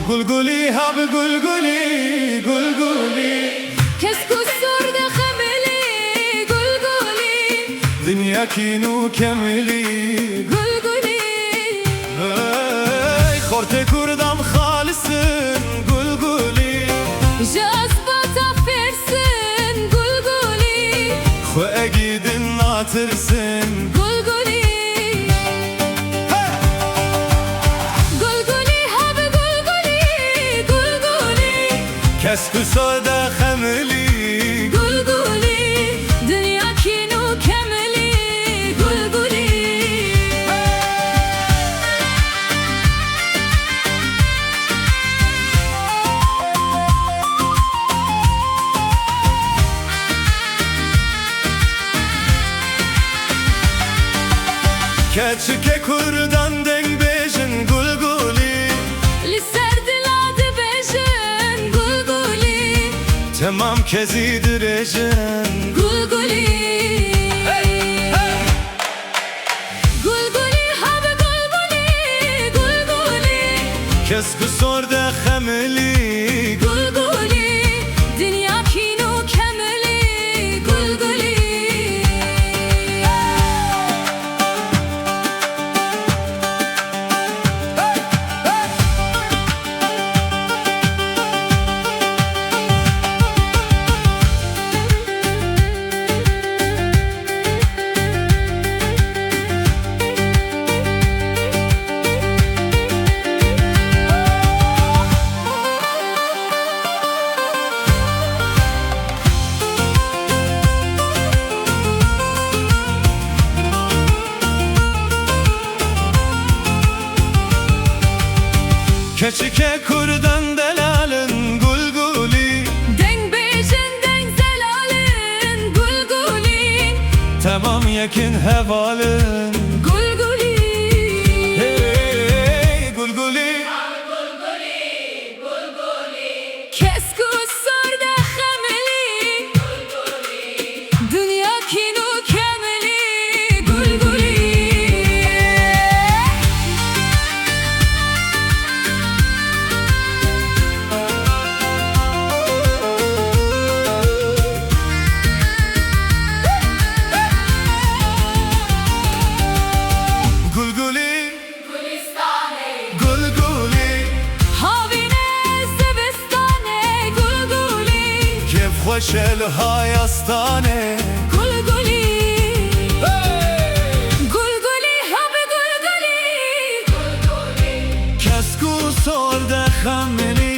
گلگلی ها به گلگلی گلگلی كسكو السرد خملي قلقلي دنیا کینو کملی قلقلي ای خورت کردم خالصın گلگلی جذبة فرسن قلقلي خو اگیدن ناترسن قلقلي قلقلي هب قلقلي قلقلي کسکو ساده خملی قلقلي دنيا كينو كملي قلقلي کچک کردن دنگ بیشن گلگلی لسرد لاد بجن قلقلي تمام کزی درجن قلقلي قلقلي هب قلقلي قلقلي کسکو سرده خملی قلقلي دنيا كينو كملي قلقلي کچک کردن دلالن گلگلی دنگ بیجن دنگ زلالن قلقلي تمام یکن هوالن قلقلي hey گلگلی كسكو السرد خملي دنيا كينو كملي قلقلي گلگلی گلگلی هاوینه زبستانه قلقلي کیف خوشل های استانه قلقلي قلقلي هب قلقلي کسکو سرده خملی